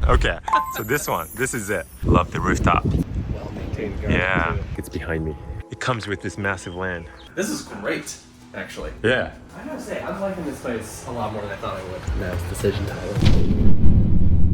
Okay, so this is it. Love the rooftop. Well maintained garden. Yeah, Too. it's behind me. It comes with this massive land. This is great, actually. Yeah. I gotta say, I'm liking this place a lot more than I thought I would. Now it's decision time.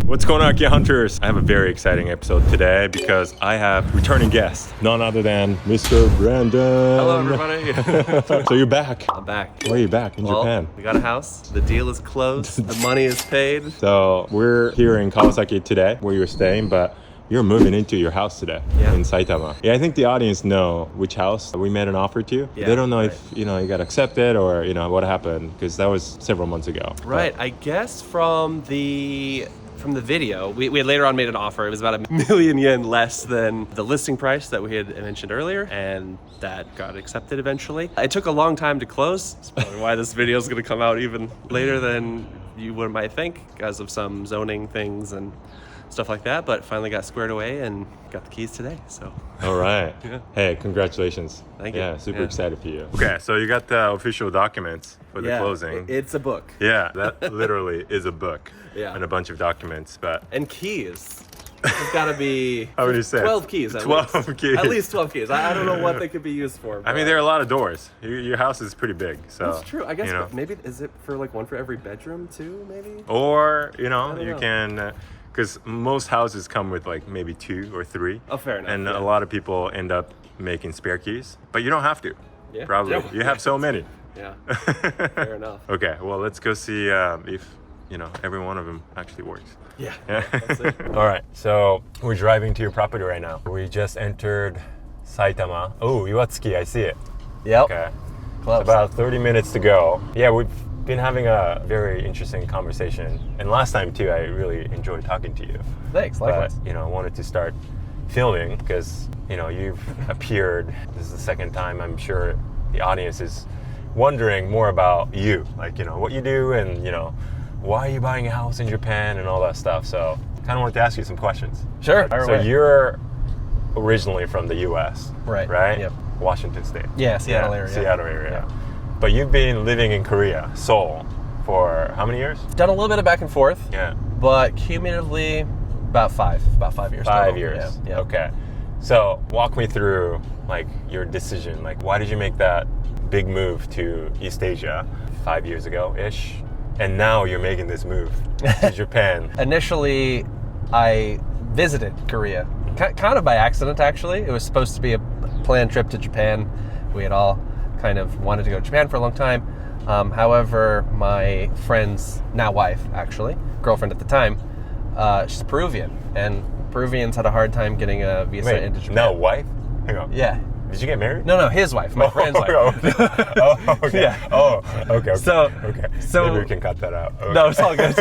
What's going on, Key Hunters? I have a very exciting episode today because I have returning guest, none other than Mr. Brandon. Hello, everybody. So you're back. I'm back. Where are you back? In Japan. We got a house. The deal is closed. The money is paid. So we're here in Kawasaki today, where you're staying, but you're moving into your house today in Saitama. Yeah, I think the audience know which house we made an offer to. Yeah, they don't know if you got accepted or what happened, because that was several months ago. Right. But I guess from the video, we had later on made an offer. It was about 1 million yen less than the listing price that we had mentioned earlier, and that got accepted eventually. It took a long time to close. That's probably why this video is going to come out even later than you might think, because of some zoning things and stuff like that, but finally got squared away and got the keys today. So all right. Yeah. Hey, congratulations. Thank you. Yeah, super excited for you. Okay, so you got the official documents for the closing. It's a book. Yeah, that literally is a book. Yeah. And a bunch of documents, but And keys. It's got to be how many say 12 keys. 12 keys. At least 12 keys. I don't know what they could be used for. I mean, there are a lot of doors. Your house is pretty big, so That's true. I guess maybe is it for like one for every bedroom too? Maybe. Or you know. can, because most houses come with like maybe 2 or 3. Oh, fair enough. And yeah. a lot of people end up making spare keys, but you don't have to. Yeah. Probably. Yeah. You have so many. Yeah. Fair enough. Okay, well, let's go see if every one of them actually works. Yeah. That's it. All right, so we're driving to your property right now. We just entered Saitama. Oh, Iwatsuki, I see it. Yep. Okay. Close. It's about 30 minutes to go. Yeah, we've been having a very interesting conversation. And last time too, I really enjoyed talking to you. Thanks. Likewise. But, I wanted to start filming because, you've appeared. This is the second time. I'm sure the audience is wondering more about you, like, what you do and, why are you buying a house in Japan and all that stuff. So kind of wanted to ask you some questions. Sure. So you're originally from the US, Right. right? Yep. Washington State. Yeah, Seattle area. Seattle area. But you've been living in Korea, Seoul, for how many years? Done a little bit of back and forth. Yeah. But cumulatively, about 5 years. 5 total. years. Yeah. Okay. So walk me through like your decision. Like, why did you make that big move to East Asia 5 years ago-ish? And now you're making this move to Japan. Initially, I visited Korea, kind of by accident, actually. It was supposed to be a planned trip to Japan. We had all kind of wanted to go to Japan for a long time. However, my friend's now wife, actually, girlfriend at the time, she's Peruvian, and Peruvians had a hard time getting a visa into Japan. No, wife? Hang on. Yeah. Did you get married? No, his wife, my friend's wife. Oh, okay. Yeah. Oh, okay. So maybe we can cut that out. Okay. No, it's all good.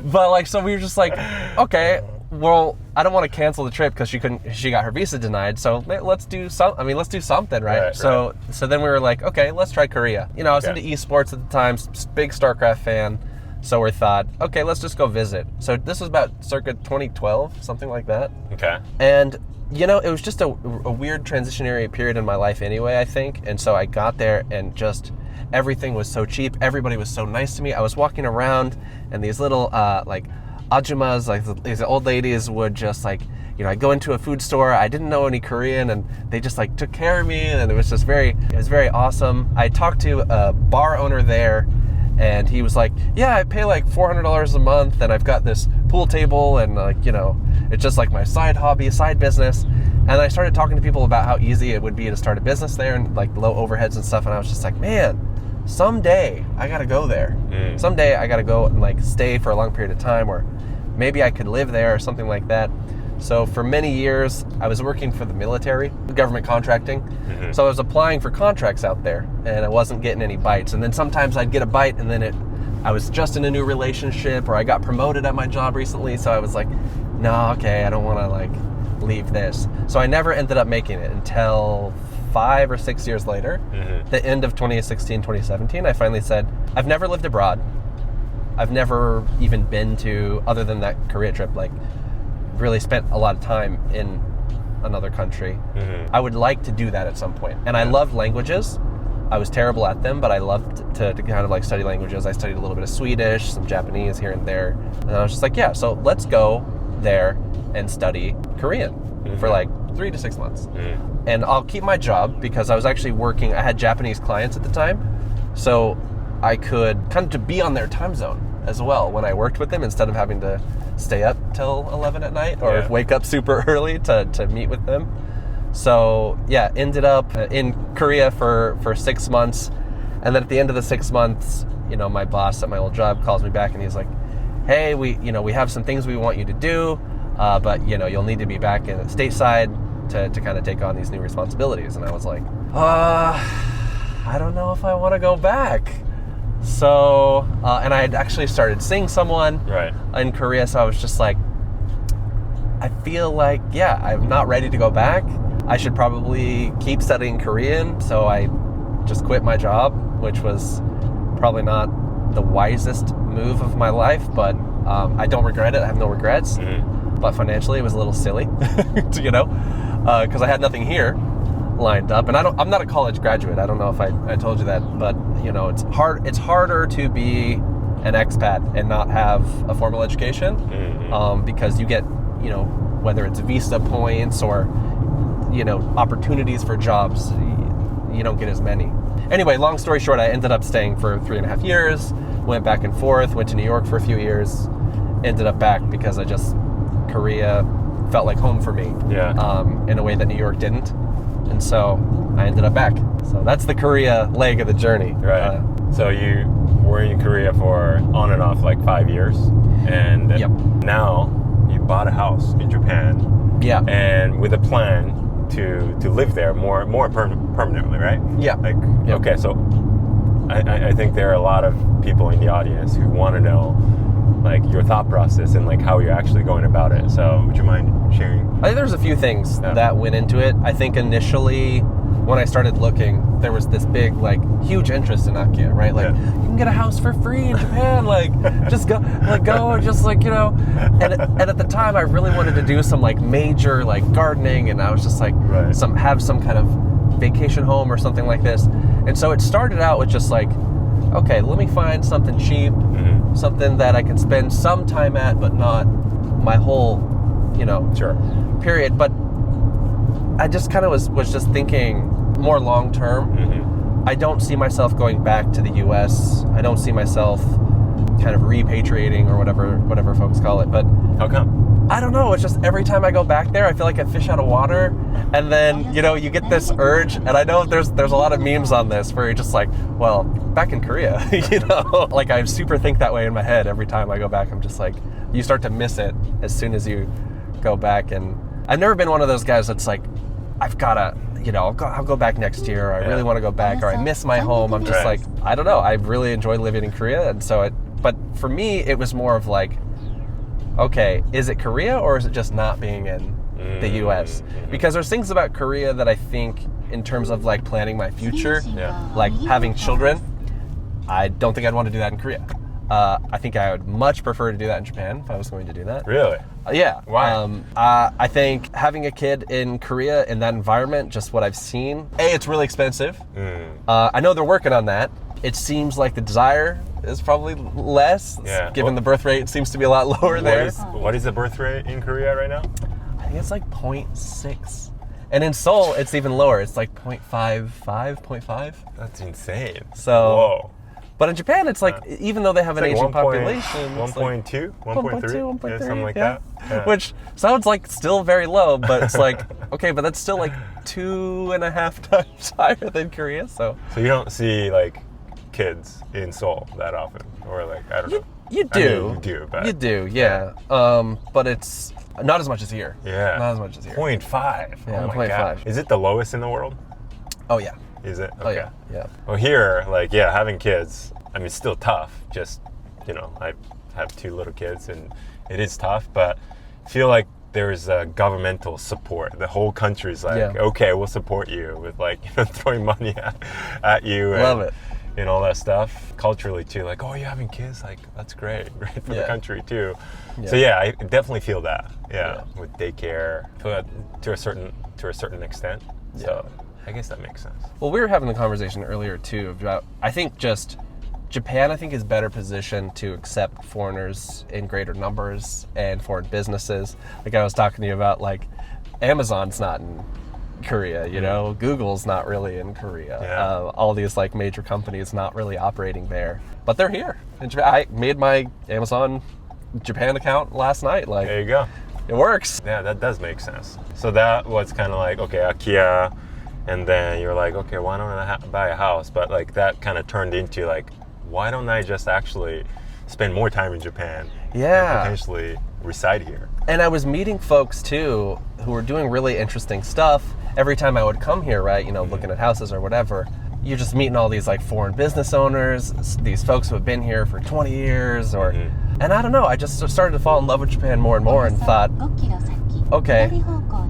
But so we were just like, okay, well, I don't want to cancel the trip because she got her visa denied. So let's do something, right? So then we were like, okay, let's try Korea. I was into esports at the time, big StarCraft fan. So we thought, okay, let's just go visit. So this was about circa 2012, something like that. Okay. And it was just a weird transitionary period in my life anyway, I think. And so I got there and just everything was so cheap. Everybody was so nice to me. I was walking around and these little ajumas, like these old ladies would just I'd go into a food store. I didn't know any Korean and they just took care of me. And it was very awesome. I talked to a bar owner there and he was like, yeah, I pay like $400 a month and I've got this pool table and it's just like my side hobby, side business. And I started talking to people about how easy it would be to start a business there and like low overheads and stuff. And I was just like, man, someday I gotta go there. Someday I gotta go and stay for a long period of time, or maybe I could live there or something like that. So for many years, I was working for the military, government contracting. Mm-hmm. So I was applying for contracts out there and I wasn't getting any bites. And then sometimes I'd get a bite and then I was just in a new relationship or I got promoted at my job recently. So I was like, no, okay, I don't want to leave this. So I never ended up making it until 5 or 6 years later, the end of 2016, 2017, I finally said, I've never lived abroad. I've never even been to, other than that Korea trip, really spent a lot of time in another country. I would like to do that at some point. And I love languages. I was terrible at them, but I loved to kind of like study languages. I studied a little bit of Swedish, some Japanese here and there. And I was just like, yeah, so let's go there and study Korean for like 3 to 6 months. And I'll keep my job because I was actually working, I had Japanese clients at the time. So I could kind of to be on their time zone as well when I worked with them instead of having to stay up till 11 at night or wake up super early to meet with them. So yeah, ended up in Korea for 6 months. And then at the end of the 6 months, you know, my boss at my old job calls me back and he's like, hey, we have some things we want you to do, but you know, you'll need to be back in stateside to kind of take on these new responsibilities. And I was like, I don't know if I want to go back. So, and I had actually started seeing someone in Korea, so I was just like, I feel like, yeah, I'm not ready to go back. I should probably keep studying Korean. So I just quit my job, which was probably not the wisest move of my life, but I don't regret it. I have no regrets. But financially, it was a little silly, you know, because I had nothing here lined up, and I'm not a college graduate. I don't know if I told you that, but you know, it's harder to be an expat and not have a formal education, because you get, you know, whether it's visa points or, you know, opportunities for jobs, you don't get as many. Anyway, long story short, I ended up staying for 3.5 years, went back and forth, went to New York for a few years, ended up back because Korea felt like home for me, in a way that New York didn't. And so I ended up back. So that's the Korea leg of the journey. Right. So you were in Korea for on and off like 5 years. And now you bought a house in Japan. Yeah. And with a plan to live there more permanently, right? Yeah. Like, okay, so I think there are a lot of people in the audience who want to know like your thought process and like how you're actually going about it. So would you mind sharing? I think there's a few things that went into it. I think initially when I started looking, there was this big, like, huge interest in Akia, right? Like, you can get a house for free in Japan, like, just go, and just like, you know. And at the time, I really wanted to do some like major like gardening, and I was just like, have some kind of vacation home or something like this. And so it started out with just like, okay, let me find something cheap, something that I can spend some time at, but not my whole, you know, period. But I just kind of was just thinking more long term. I don't see myself going back to the U.S. I don't see myself kind of repatriating or whatever folks call it. But how come? I don't know. It's just every time I go back there, I feel like a fish out of water. And then, you know, you get this urge. And I know there's a lot of memes on this where you're just like, well, back in Korea, you know, like I super think that way in my head every time I go back. I'm just like, you start to miss it as soon as you go back. And I've never been one of those guys that's like, I've got to, you know, I'll go back next year, or I really want to go back, or I miss my home. I'm just like, I don't know. I really enjoyed living in Korea. And so but for me, it was more of like, okay, is it Korea or is it just not being in the U.S.? Because there's things about Korea that I think in terms of like planning my future, like having children, I don't think I'd want to do that in Korea. I think I would much prefer to do that in Japan if I was going to do that. Really? Yeah. Why? I think having a kid in Korea in that environment, just what I've seen, it's really expensive. I know they're working on that. It seems like the desire is probably less, given the birth rate seems to be a lot lower there. What is the birth rate in Korea right now? I think it's like 0.6. And in Seoul, it's even lower. It's like 0.55, 0.5. That's insane. So, whoa. But in Japan, it's like, even though they have an aging population, 1.2, 1.3, something like that. Yeah. Which sounds like still very low, but it's like, okay, but that's still like 2.5 times higher than Korea. So you don't see like kids in Seoul that often, or like, I don't know. You do. I mean, you do, but. You do, yeah. But it's not as much as here. Yeah. Not as much as here. 0.5. Yeah, oh my 0.5. God. Is it the lowest in the world? Oh, yeah. Is it? Okay. Oh, yeah. Yeah. Well, here, like, having kids, I mean, it's still tough. Just, you know, I have 2 little kids, and it is tough, but I feel like there's governmental support. The whole country's like, okay, we'll support you with, like, you know, throwing money at you. And, love it. And all that stuff. Culturally, too. Like, oh, you're having kids? Like, that's great. Great for the country, too. Yeah. So, I definitely feel that. Yeah. With daycare. To a certain extent. So. I guess that makes sense. Well, we were having the conversation earlier too about, I think just Japan, I think, is better positioned to accept foreigners in greater numbers and foreign businesses. Like I was talking to you about, like Amazon's not in Korea, you know, Google's not really in Korea. Yeah. All these like major companies not really operating there, but they're here. I made my Amazon Japan account last night. Like, There you go. it works. Yeah, that does make sense. So that was kind of like, okay, IKEA, and then you're like, okay, why don't I buy a house? But like that kind of turned into like, why don't I just actually spend more time in Japan Yeah. and potentially reside here? And I was meeting folks too who were doing really interesting stuff. Every time I would come here, right, you know, looking at houses or whatever, you're just meeting all these like foreign business owners, these folks who have been here for 20 years or, and I don't know, I just started to fall in love with Japan more and more and thought, okay,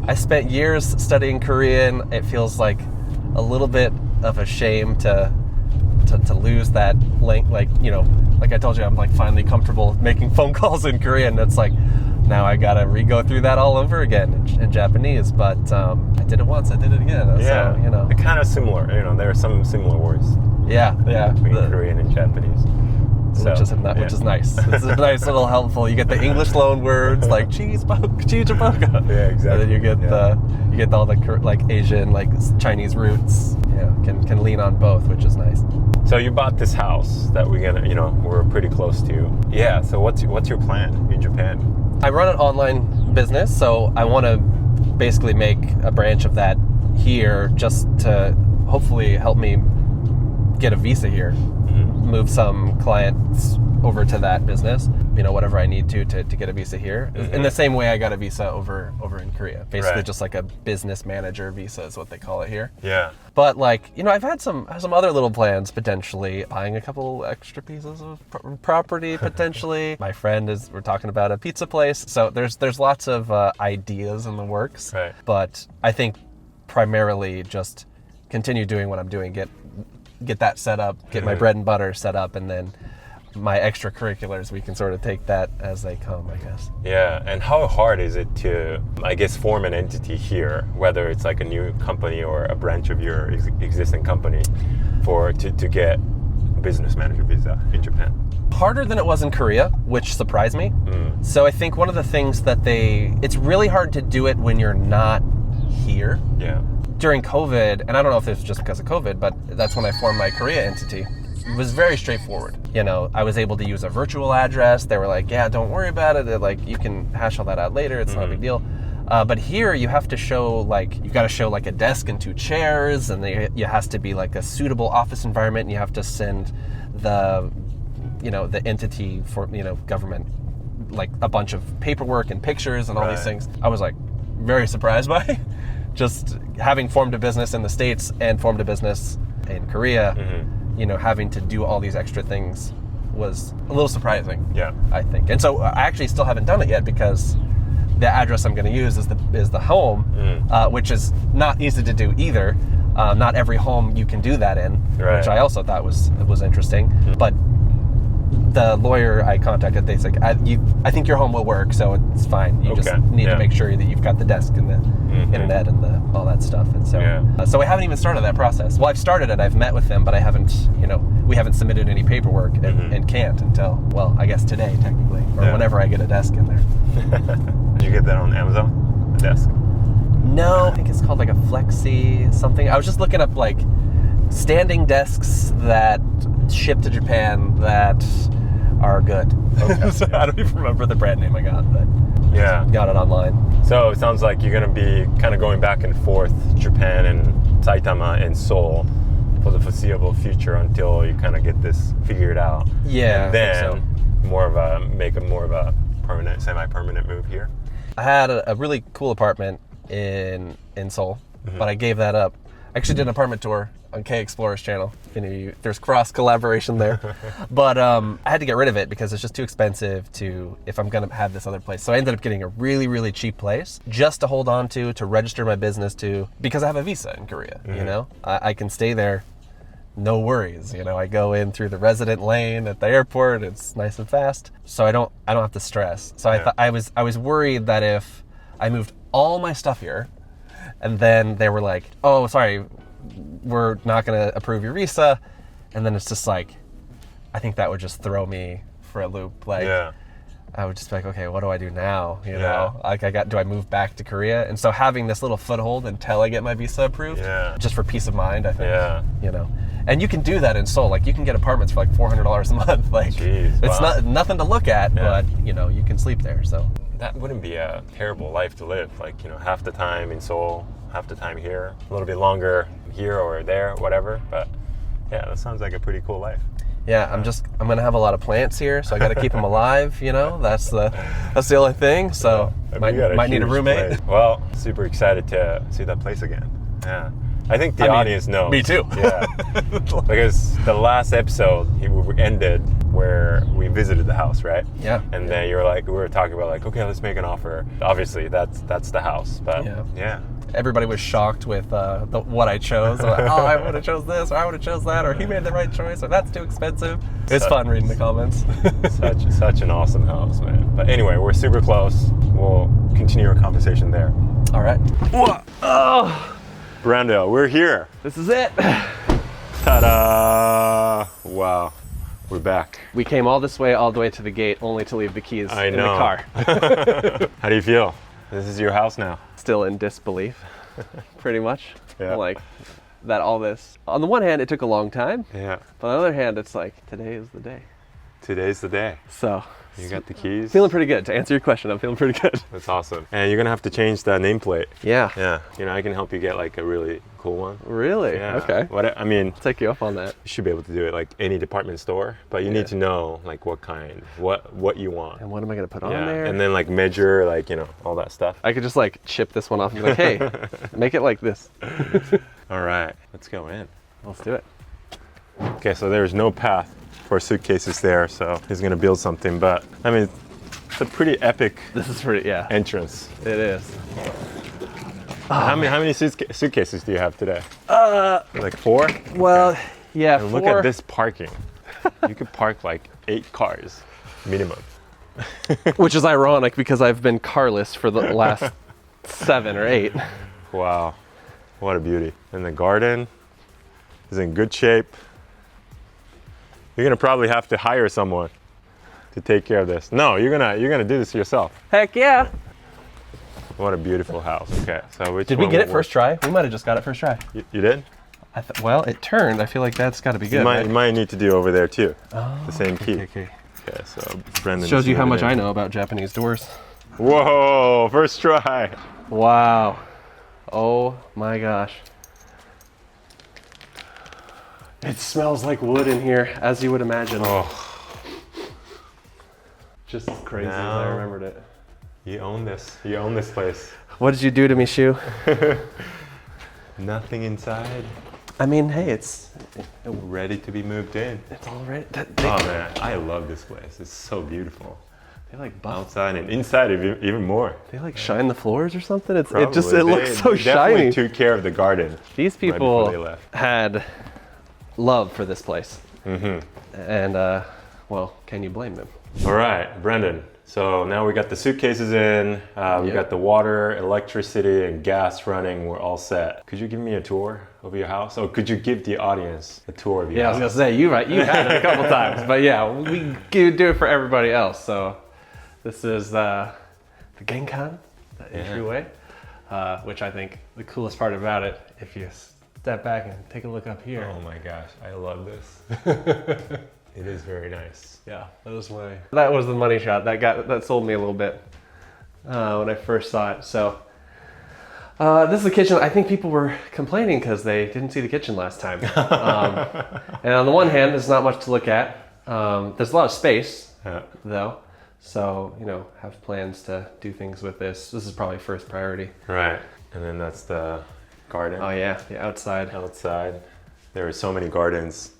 I spent years studying Korean. It feels like a little bit of a shame to lose that link. Like, you know, like I told you, I'm like finally comfortable making phone calls in Korean. It's like, now I gotta re-go through that all over again in Japanese. But I did it once, I did it again. Yeah, So, you know. they're kind of similar. You know, there are some similar words Yeah. between Korean and Japanese. Which is nice. It's a nice little helpful. You get the English loan words like cheese boga. Yeah, exactly. And then you get all the like Asian, like Chinese roots. Yeah, can lean on both, which is nice. So you bought this house that we're pretty close to. Yeah. So what's your plan in Japan? I run an online business, so I want to basically make a branch of that here, just to hopefully help me get a visa here. Move some clients over to that business, you know, whatever I need to get a visa here. In the same way I got a visa over in Korea. Basically Right. just like a business manager visa is what they call it here. Yeah. But like, you know, I've had some other little plans, potentially buying a couple extra pieces of property, potentially. My friend we're talking about a pizza place. So there's lots of ideas in the works. Right. But I think primarily just continue doing what I'm doing, get that set up, get my bread and butter set up, and then my extracurriculars, we can sort of take that as they come, I guess. Yeah, and how hard is it to, I guess, form an entity here, whether it's like a new company or a branch of your existing company, to get a business manager visa in Japan? Harder than it was in Korea, which surprised me. So I think one of the things it's really hard to do it when you're not here. Yeah. During COVID, and I don't know if it was just because of COVID, but that's when I formed my Korea entity. It was very straightforward. You know, I was able to use a virtual address. They were like, yeah, don't worry about it. They're like, you can hash all that out later. It's not a big deal. But here you have to show you've got to show like a desk and 2 chairs, and it has to be like a suitable office environment, and you have to send the entity for, government, like a bunch of paperwork and pictures and all these things. I was like very surprised by just having formed a business in the States and formed a business in Korea, having to do all these extra things was a little surprising. Yeah. I think. And so I actually still haven't done it yet because the address I'm going to use is the home, which is not easy to do either. Not every home you can do that in, which I also thought was interesting. But the lawyer I contacted, they said, I think your home will work, so it's fine. You just need to make sure that you've got the desk and the internet and all that stuff. And so, so I haven't even started that process. Well, I've started it. I've met with them, but I haven't, we haven't submitted any paperwork and can't until, well, I guess today, technically, or whenever I get a desk in there. Did you get that on Amazon, the desk? No, I think it's called like a Flexi something. I was just looking up like standing desks that ship to Japan that are good. Okay. So I don't even remember the brand name I got, but got it online. So it sounds like you're going to be kind of going back and forth, Japan and Saitama and Seoul, for the foreseeable future until you kind of get this figured out. Yeah, and then I think so. Make more of a permanent, semi-permanent move here. I had a really cool apartment in Seoul, but I gave that up. I actually did an apartment tour on K Explorer's channel. There's cross collaboration there, but I had to get rid of it because it's just too expensive if I'm gonna have this other place. So I ended up getting a really, really cheap place just to hold on to register my business to, because I have a visa in Korea. I can stay there, no worries. I go in through the resident lane at the airport. It's nice and fast, so I don't have to stress. So I thought I was worried that if I moved all my stuff here, and then they were like, "Oh, sorry, we're not going to approve your visa. And then it's just like, I think that would just throw me for a loop. Like, Yeah. I would just be like, okay, what do I do now? You know, like do I move back to Korea? And so having this little foothold until I get my visa approved, just for peace of mind, I think, you know. And you can do that in Seoul. Like, you can get apartments for like $400 a month. Like, Jeez, it's nothing to look at, but you know, you can sleep there. So that wouldn't be a terrible life to live. Like, you know, half the time in Seoul, half the time here, a little bit longer here or there, whatever. But yeah, that sounds like a pretty cool life. Yeah, I'm gonna have a lot of plants here, so I got to keep them alive. You know, that's the only thing. So might need a roommate. Place. Well, super excited to see that place again. Yeah, I think the audience knows. Me too. Yeah, because the last episode we ended where we visited the house, right? Yeah. And then you were like, we were talking about like, okay, let's make an offer. Obviously, that's the house, but yeah. Everybody was shocked with what I chose. Like, oh, I would have chose this, or I would have chose that, or he made the right choice, or that's too expensive. It's fun reading the comments. such an awesome house, man. But anyway, we're super close. We'll continue our conversation there. All right. Oh, Brando, we're here. this is it. Ta-da! Wow, we're back. We came all the way to the gate, only to leave the keys in the car. How do you feel? This is your house now. Still in disbelief, pretty much. Yeah. Like that all this. On the one hand, it took a long time. Yeah. But on the other hand, it's like, today is the day. Today's the day. So. You got the keys? Feeling pretty good. To answer your question, I'm feeling pretty good. That's awesome. And you're gonna have to change the nameplate. Yeah. Yeah. You know, I can help you get like a really cool one. Really? Yeah. Okay. I mean, I'll take you up on that. you should be able to do it like any department store, but you need to know like what kind, what you want. And what am I gonna put on there? And then like measure, like, you know, all that stuff. I could just like chip this one off and be like, hey, make it like this. All right, let's go in. Let's do it. Okay, so there's no path for suitcases there, so he's gonna build something, but I mean, it's a pretty epic This is pretty, entrance. it is. How many suitcases do you have today? Like 4? Well, yeah, And 4. look at this parking. You could park like 8 cars minimum. Which is ironic because I've been carless for the last 7 or 8. Wow, what a beauty. And the garden is in good shape. You're gonna probably have to hire someone to take care of this. No, you're gonna do this yourself. Heck yeah. What a beautiful house. Okay, so Did we get it first try? We might have just got it first try. You did? Well, it turned. I feel like that's got to be good. You might need to do over there too. Oh, the same key. Okay. Okay, so Brendan Shows you how much in. I know about Japanese doors. Whoa, first try. Wow. Oh my gosh. It smells like wood in here, as you would imagine. Oh, Just as crazy as Now- I remembered it. you own this. You own this place. What did you do to me, Shu? Nothing inside. I mean, hey, it's Ready to be moved in. all right. Oh man, I love this place. It's so beautiful. They like buff. Outside and inside even more. They like shine the floors or something. It Probably. looks so they definitely shiny. took care of the garden. These right before they people left. had love for this place, Mm-hmm. and well, can you blame them? All right, Brendan. So now we got the suitcases in, we Yep. got the water, electricity, and gas running. We're all set. Could you give me a tour of your house? Oh, could you give the audience a tour of your Yeah, I house? was gonna say you had it a couple times, but yeah, we do it for everybody else. So this is the Genkan, the entryway, which I think the coolest part about it, if you step back and take a look up here. Oh my gosh, I love this. It is very nice. Yeah, that was the money shot. That sold me a little bit when I first saw it. So this is the kitchen. I think people were complaining because they didn't see the kitchen last time. And on the one hand, there's not much to look at. There's a lot of space though. So, have plans to do things with this. This is probably first priority. Right, and then that's the garden. Oh yeah, the outside. Outside, there are so many gardens.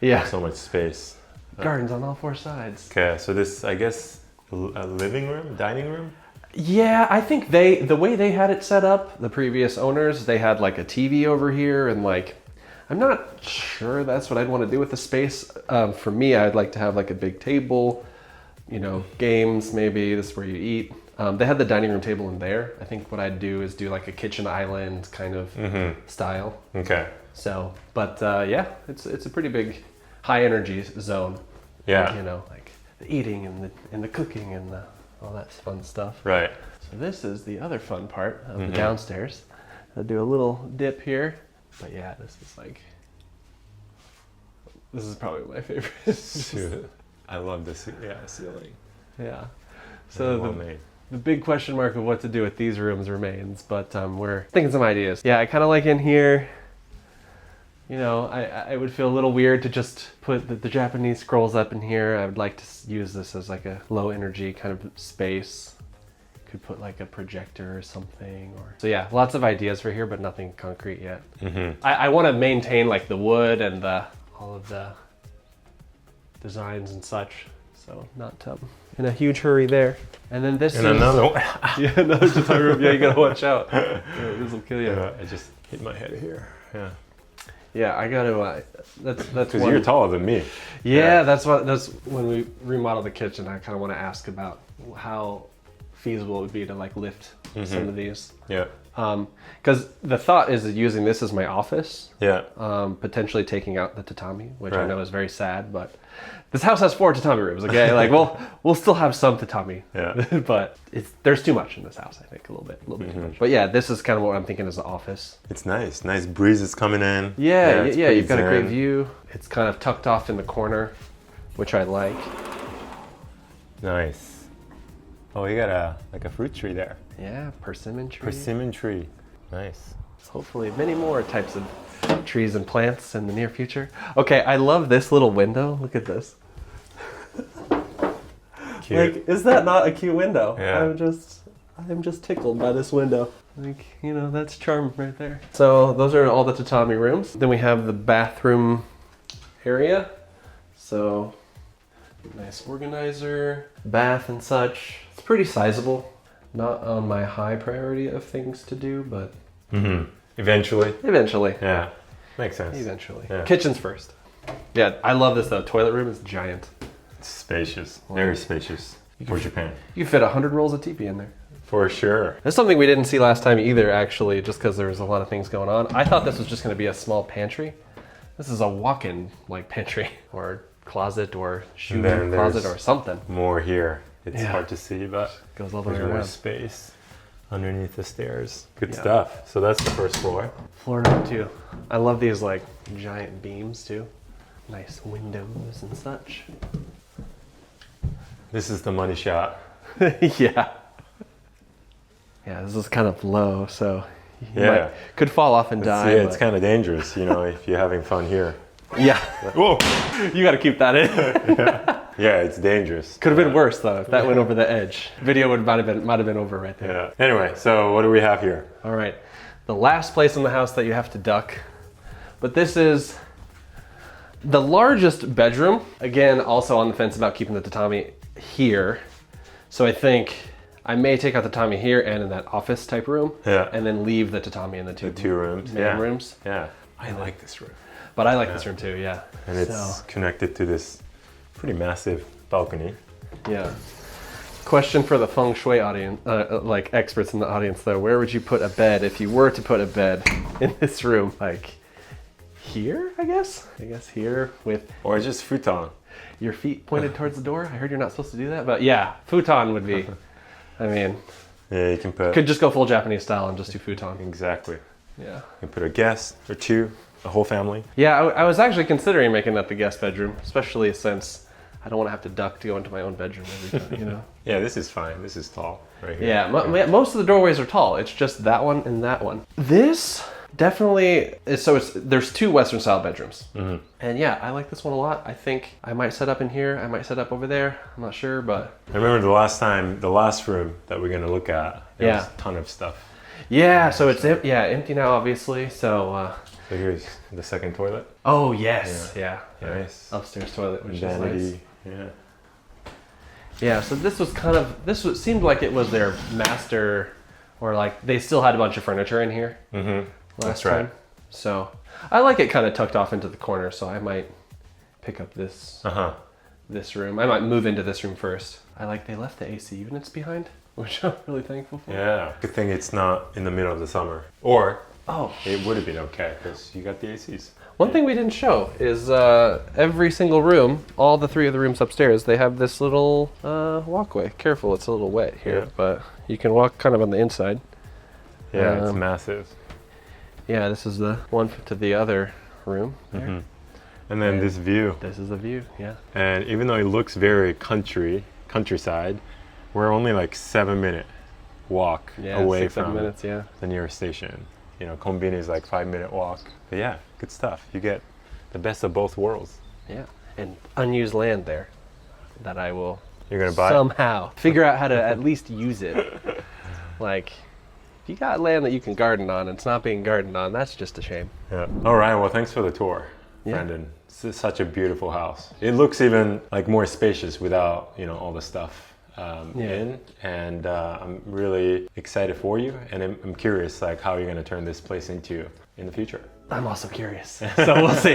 Yeah, So much space. gardens on all 4 sides. Okay, so this, I guess, a living room, dining room? Yeah, I think the way they had it set up, the previous owners, they had like a TV over here and like, I'm not sure that's what I'd want to do with the space. For me, I'd like to have like a big table, games maybe, this is where you eat. They had the dining room table in there. I think what I'd do is do like a kitchen island kind of style. Okay. So, but yeah, it's a pretty big high energy zone. Yeah. You know, like the eating and the cooking and all that fun stuff. Right. So this is the other fun part of the downstairs. I'll do a little dip here, but yeah, this is probably my favorite. Shoot. I love this. Yeah, ceiling. Yeah. So well made. The big question mark of what to do with these rooms remains, but we're thinking some ideas. Yeah, I kind of like in here. You know, I would feel a little weird to just put the Japanese scrolls up in here. I would like to use this as like a low energy kind of space. Could put like a projector or something. So yeah, lots of ideas for here, but nothing concrete yet. I want to maintain like the wood and all of the designs and such. So not in a huge hurry there. And then this is another one. Yeah, another tatami room. Yeah, you gotta watch out. Yeah, this will kill you. Yeah, I just hit my head here. Yeah. Yeah, I gotta. That's because you're taller than me. Yeah, that's when we remodel the kitchen. I kind of want to ask about how feasible it would be to like lift some of these. Yeah. Because the thought is using this as my office. Yeah. Potentially taking out the tatami, which I know is very sad, but this house has 4 tatami rooms. Okay, like we'll still have some tatami. Yeah. But there's too much in this house. I think a little bit too much. But yeah, this is kind of what I'm thinking as an office. It's nice. Nice breezes coming in. Yeah. You've got a great view. It's kind of tucked off in the corner, which I like. Nice. Oh, you got a fruit tree there. Yeah, persimmon tree. Persimmon tree. Nice. Hopefully many more types of trees and plants in the near future. Okay, I love this little window. Look at this. Cute. Like, is that not a cute window? Yeah. I'm just tickled by this window. Like, you know, that's charm right there. So those are all the tatami rooms. Then we have the bathroom area. So nice organizer, bath and such. It's pretty sizable. Not on my high priority of things to do, but Eventually. Yeah, makes sense. eventually. Yeah. Kitchen's first. Yeah, I love this though. Toilet room is giant. It's spacious. Very spacious for Japan. You can fit 100 rolls of teepee in there. For sure. That's something we didn't see last time either, actually, just because there was a lot of things going on. I thought this was just going to be a small pantry. This is a walk-in like pantry or closet or shoe closet or something. More here. It's hard to see, but goes all the way there's more around. space underneath the stairs. Good stuff. So that's the first floor. Floor number 2. I love these like giant beams too. Nice windows and such. This is the money shot. Yeah. Yeah, this is kind of low, so you could fall off and die. Yeah, it's kind of dangerous, you know, if you're having fun here. Yeah. Whoa. You got to keep that in. Yeah, it's dangerous. Could have been worse though if that went over the edge. Video might have been over right there. Yeah. Anyway, so what do we have here? All right. The last place in the house that you have to duck. But this is the largest bedroom. Again, also on the fence about keeping the tatami here. So I think I may take out the tatami here and in that office type room. Yeah. And then leave the tatami in the two rooms. main rooms. Yeah. I like this room. But I like this room too, yeah. And it's connected to this pretty massive balcony. Yeah. Question for the feng shui audience, like experts in the audience though. Where would you put a bed if you were to put a bed in this room? Like here, I guess? I guess here with... Or just futon. Your feet pointed towards the door? I heard you're not supposed to do that, but yeah, futon would be, I mean... Yeah, you can put... Could just go full Japanese style and just do futon. Exactly. Yeah. You can put a guest or two, a whole family. Yeah, I was actually considering making that the guest bedroom, especially since I don't want to have to duck to go into my own bedroom every time, you know? Yeah, this is fine. This is tall right here. Yeah, most of the doorways are tall. It's just that one and that one. This definitely is, there's 2 Western style bedrooms. And yeah, I like this one a lot. I think I might set up in here. I might set up over there. I'm not sure, but... I remember the last room that we're going to look at, there was a ton of stuff. Yeah, so it's empty now, obviously. So here's the second toilet. Oh, yes. Yeah. Nice. Upstairs toilet, which is Vanity. nice. Yeah. Yeah, so seemed like it was their master, or like they still had a bunch of furniture in here. Last time. So I like it kind of tucked off into the corner, so I might pick up this room. I might move into this room first. I like they left the AC units behind. which I'm really thankful for. Yeah. Good thing it's not in the middle of the summer. Or Oh, it would have been okay because you got the ACs. one thing we didn't show is every single room, all the 3 of the rooms upstairs, they have this little walkway. Careful, it's a little wet here, Yeah. but you can walk kind of on the inside. Yeah, it's massive. Yeah, this is the one to the other room. There. Mhm. And then this view. This is the view, yeah. And even though it looks very countryside, we're only like 7-minute walk away 6, 7 from minutes, yeah. the nearest station. You know, Konbini is like 5-minute walk. But yeah, good stuff. You get the best of both worlds. Yeah, and unused land there that I will You're gonna buy it? somehow figure out how to at least use it. Like, if you got land that you can garden on and it's not being gardened on, that's just a shame. Yeah. All right. Well, thanks for the tour, Yeah. Brandon. It's such a beautiful house. It looks even like more spacious without, you know, all the stuff in. And I'm really excited for you. And I'm curious, like, how you're going to turn this place into in the future. I'm also curious, so we'll see.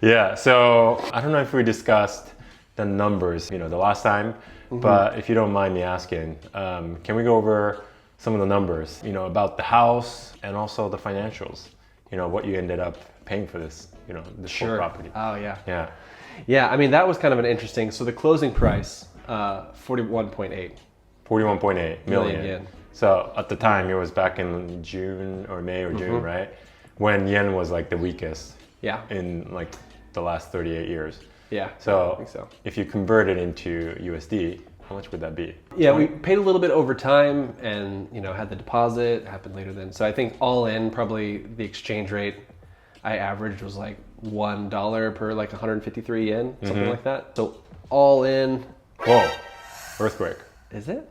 Yeah. So I don't know if we discussed the numbers, you know, the last time, but if you don't mind me asking, can we go over some of the numbers, you know, about the house and also the financials, you know, what you ended up paying for this, you know, this whole property. Oh, yeah. Yeah. Yeah, I mean, that was kind of an interesting, so the closing price, 41.8 41.8 million yen. So at the time, it was back in June or May or June, right? When yen was like the weakest Yeah, in like the last 38 years. yeah, So, I think so. if you convert it into USD, how much would that be? Yeah, we paid a little bit over time and, you know, had the deposit, happened later then. So I think all in, probably the exchange rate I averaged was like $1 per like 153 yen, something like that. So all in, Whoa, earthquake. is it?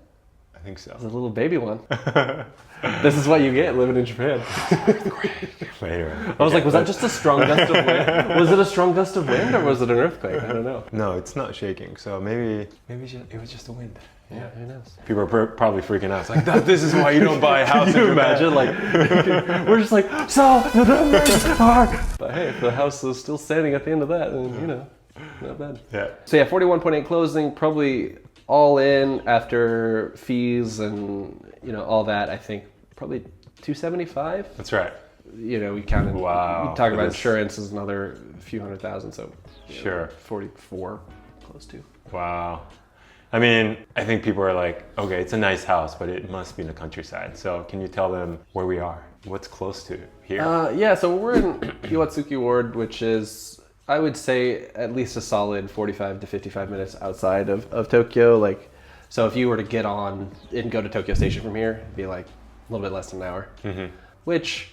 I think so. It's a little baby one. This is what you get living in Japan. Later. I was like, was that just a strong gust of wind? Was it a strong gust of wind or was it an earthquake? I don't know. No, it's not shaking. So maybe it was just the wind. Yeah, who knows? People are probably freaking out. It's like, this is why you don't buy a house. Can you imagine? Like, we're just like, so the numbers are. But hey, if the house is still standing at the end of that, then, you know, not bad. Yeah. So yeah, 41.8 closing, probably all in after fees and, you know, all that, I think probably 275. That's right. You know, we counted, Wow. we talk about It is- insurance is another few $100,000, so you know, Sure. 44 close to. Wow. I mean, I think people are like, okay, it's a nice house, but it must be in the countryside. So can you tell them where we are? What's close to here? Yeah, so we're in Iwatsuki Ward, which is, I would say, at least a solid 45 to 55 minutes outside of Tokyo. Like, so if you were to get on and go to Tokyo Station from here, it'd be like a little bit less than an hour, which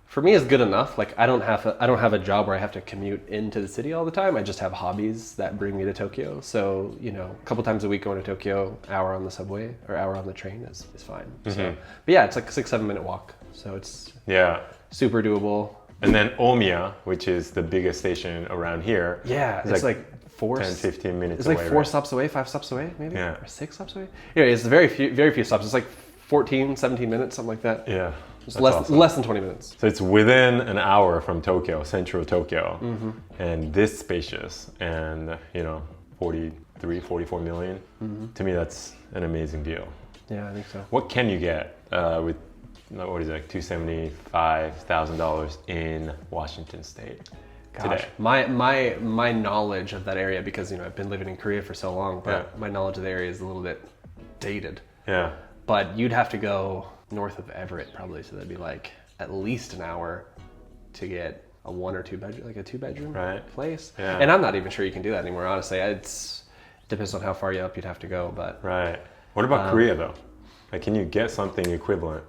for me is good enough. Like, I don't have a job where I have to commute into the city all the time. I just have hobbies that bring me to Tokyo. So, you know, a couple times a week going to Tokyo, hour on the subway or hour on the train is fine. So, but yeah, it's like a 6-7 minute walk. So it's Yeah. super doable. And then Omiya, which is the biggest station around here. Yeah, it's like 10, 15 minutes It's like away, 4 right? stops away, 5 stops away, maybe? Yeah. Or 6 stops away? Yeah, it's very few stops. It's like 14, 17 minutes, something like that. Yeah. It's that's less, awesome. less than 20 minutes. So it's within an hour from Tokyo, central Tokyo, and this spacious, and you know, 43, 44 million. To me, that's an amazing deal. Yeah, I think so. What can you get with what is it, like $275,000 in Washington State today? My knowledge of that area, because, you know, I've been living in Korea for so long, but Yeah. my knowledge of the area is a little bit dated. Yeah. But you'd have to go north of Everett probably, so that'd be like at least an hour to get a 1 or 2 bedroom, like a 2-bedroom Right. place. Yeah. And I'm not even sure you can do that anymore, honestly. It depends on how far up you'd have to go, but Right. What about Korea though? Like, can you get something equivalent?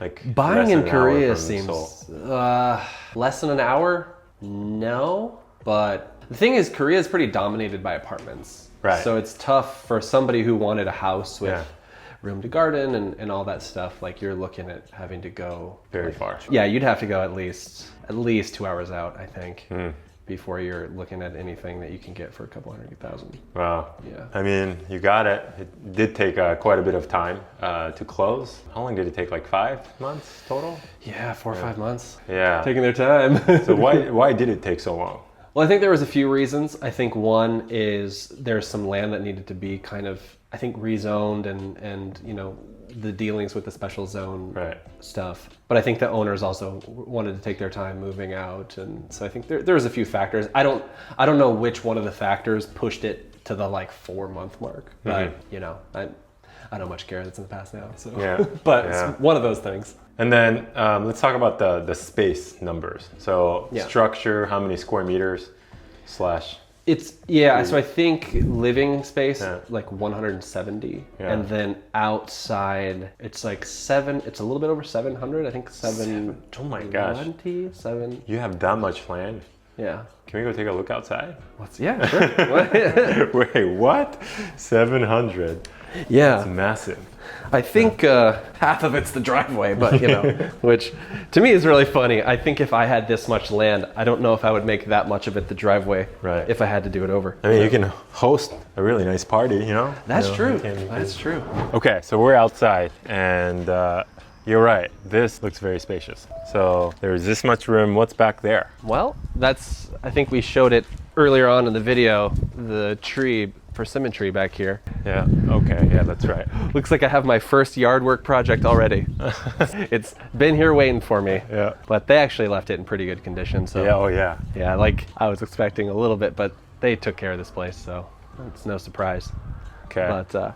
Like buying less in than an hour Korea from seems Seoul? less than an hour. No, but the thing is, Korea is pretty dominated by apartments. Right. So it's tough for somebody who wanted a house with Yeah. room to garden and all that stuff. Like, you're looking at having to go Very far. Yeah, you'd have to go at least 2 hours out, I think, before you're looking at anything that you can get for a couple $100,000. Wow. Yeah. I mean, you got it. It did take quite a bit of time to close. How long did it take? Like 5 months total? Yeah, 4 or 5 months. Yeah. Taking their time. So why did it take so long? Well, I think there was a few reasons. I think one is there's some land that needed to be kind of, I think, rezoned and you know, the dealings with the special zone stuff. But I think the owners also wanted to take their time moving out, and so I think there was a few factors. I don't know which one of the factors pushed it to the like 4-month mark, but you know, I don't much care. That's in the past now. So but it's one of those things. And then let's talk about the space numbers. So structure, how many square meters slash? It's so I think living space like 170, and then outside it's like it's a little bit over 700. I think 7. Oh my gosh. 7. You have that much land? Yeah. Can we go take a look outside? Sure. Wait, what? 700. Yeah. It's massive. I think half of it's the driveway, but you know, which to me is really funny. I think if I had this much land, I don't know if I would make that much of it the driveway if I had to do it over. I mean, you can host a really nice party, you know? That's true. That's true. Okay, so we're outside, and you're right. This looks very spacious. So there's this much room. What's back there? Well, I think we showed it earlier on in the video, the tree, persimmon tree back here. Yeah, okay, yeah, that's right. Looks like I have my first yard work project already. It's been here waiting for me. Yeah. But they actually left it in pretty good condition. So yeah, like I was expecting a little bit, but they took care of this place, so it's no surprise. Okay. But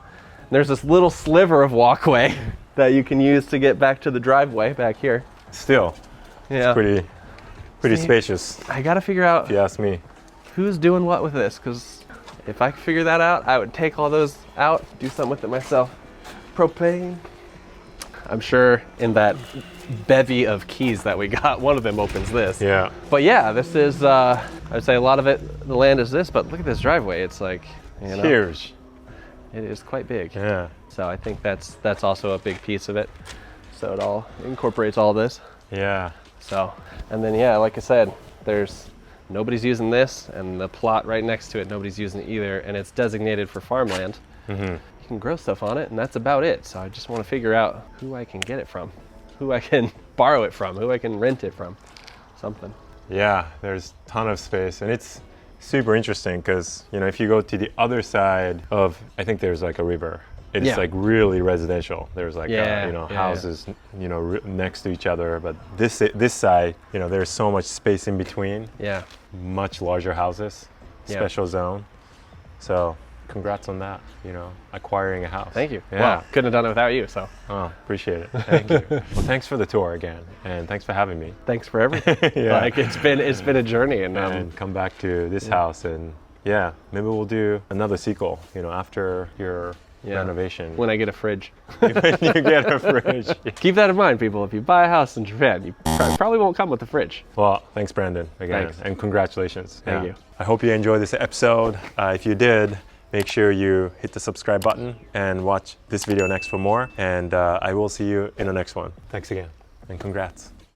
there's this little sliver of walkway that you can use to get back to the driveway back here. Still, it's pretty spacious. I gotta figure out, if you ask me, who's doing what with this, because if I could figure that out, I would take all those out, do something with it myself. Propane. I'm sure in that bevy of keys that we got, one of them opens this. Yeah. But yeah, this is, I'd say a lot of it, the land is this, but look at this driveway. It's like, you know. Huge. It is quite big. Yeah. So I think that's also a big piece of it. So it all incorporates all this. Yeah. So, and then yeah, like I said, nobody's using this, and the plot right next to it, nobody's using it either, and it's designated for farmland. You can grow stuff on it, and that's about it. So I just want to figure out who I can get it from, who I can borrow it from, who I can rent it from, something. Yeah, there's a ton of space, and it's super interesting because, you know, if you go to the other side of, I think there's like a river. It's like really residential. There's like houses, you know, next to each other. But this side, you know, there's so much space in between. Yeah. Much larger houses, special zone. So, congrats on that. You know, acquiring a house. Thank you. Yeah. Well, couldn't have done it without you. So. Oh, appreciate it. Thank you. Well, thanks for the tour again, and thanks for having me. Thanks for everything. Like it's been a journey, and come back to this house, and maybe we'll do another sequel. You know, after your renovation. When I get a fridge. When you get a fridge. Keep that in mind, people. If you buy a house in Japan, you probably won't come with a fridge. Well, thanks, Brandon, again. Thanks. And congratulations. Thank you. I hope you enjoyed this episode. If you did, make sure you hit the subscribe button and watch this video next for more. And I will see you in the next one. Thanks again, and congrats.